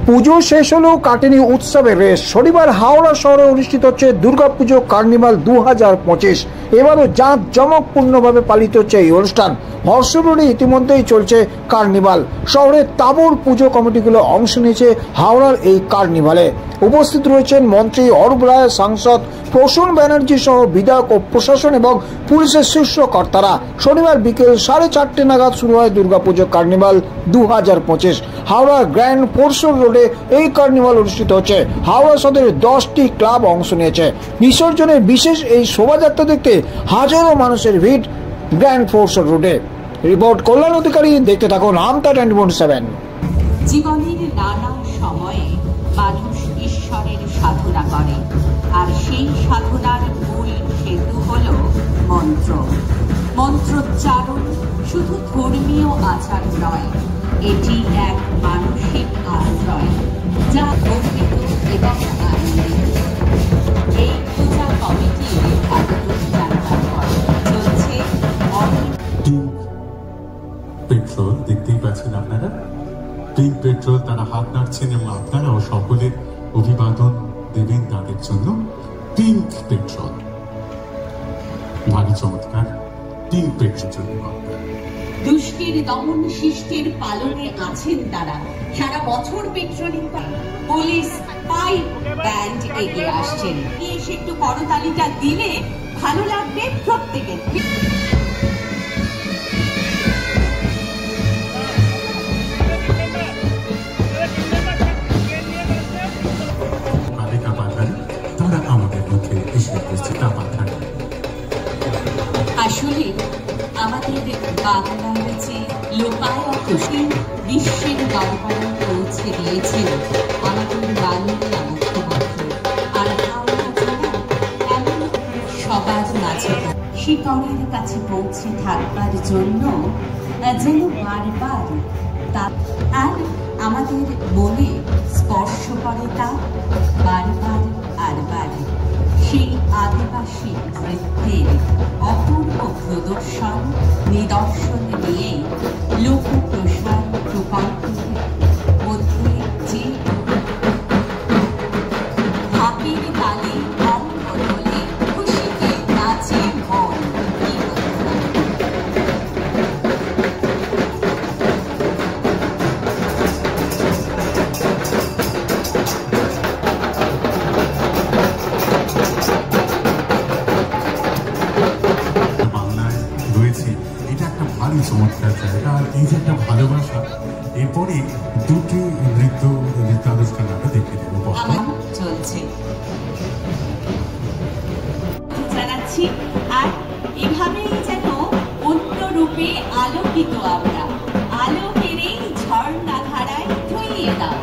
পুজো শেষ হলেও কাটেনি উৎসবের রেশ। শনিবার হাওড়া শহরে অনুষ্ঠিত হচ্ছে দুর্গাপুজো কার্নিভাল 2025। এবারও জাঁকজমকপূর্ণভাবে পালিত হচ্ছে এই অনুষ্ঠান। হর্ষরোডে ইতিমধ্যেই চলছে কার্নিভাল। শহরের তাবর পুজো কমিটিগুলো অংশ নিয়েছে হাওড়ার এই কার্নিভালে। উপস্থিত রয়েছেন মন্ত্রী অরূপ রায়, সাংসদ প্রসূন ব্যানার্জি সহ বিধায়ক ও প্রশাসন এবং পুলিশের শীর্ষ কর্তারা। শনিবার বিকেল 4:30 নাগাদ শুরু হয় দুর্গাপুজো কার্নিভাল 2025। হাওড়া গ্র্যান্ড ফোর্সর রোডে এই কার্নিভাল অনুষ্ঠিত হচ্ছে। হাওড়া সদরের 10টি ক্লাব অংশ নিয়েছে। বিসর্জনের বিশেষ এই শোভাযাত্রা দেখতে হাজারো মানুষের ভিড় গ্র্যান্ড ফোর্সর রোডে। রিপোর্ট কল্যাণ অধিকারী। দেখতে থাকুন আমতা 24/7। জীবনের নানা সময়ে মানুষ ঈশ্বরের সাধনা করে, আর সেই সাধনার মূল সেতু হল মন্ত্র। মন্ত্রোচ্চারণ শুধু ধর্মীয় আচার নয়, এটি এক মানসিক আশ্রয় যা অর্পিত এবং আনন্দিত। এই পূজা কমিটির চলছে পেট্রোল। দেখতেই পাচ্ছেন আপনারা, পিঙ্ক পেট্রোল। তারা হাত নাড়ছেন এবং আপনারাও সকলের অভিবাদন দেবেন তাদের জন্য। পিঙ্ক পেট্রোল ভারী চমৎকার। পিঙ্ক পেট্রোল জন্য দুষ্টের দমন শিষ্টের পালনে আছেন তারা। সারা বছর পেট্রোলিং পুলিশ পাইপ ব্যান্ড এগিয়ে আসছেন। এসে একটু করতালিটা দিলে ভালো লাগবে প্রত্যেকের। আসলে আমাদের বাংলার যে লোকায়ত বিশ্বের দরবারে পৌঁছে দিয়েছিল আমাদের বাংলা মুখ্যমন্ত্রী। আর হাওড়া জেলা এমন সবার মাঝে শিকড়ের কাছে পৌঁছে থাকবার জন্য যেন বারবার তা আর আমাদের মনে স্পর্শ করে তা বারবার আর বার। সেই আদিবাসী নৃত্যের অপূর্ব প্রদর্শন নিদর্শন নিয়ে লোকপ্রসার প্রকল্পের মধ্যে যে হাতের তালে অঙ্গ বলে খুশিতে নাচে মন। চমৎকার জায়গা। আর এই যে একটা ভালোবাসা, এরপরে দুটি নৃত্যানুষ্ঠান আমরা দেখে দেবো চলছে জানাচ্ছি। আর এভাবেই যেন অন্য রূপে আলোকিত আমরা, আলোকের এই ঝর্ণা ধারায় ধুইয়ে দাও।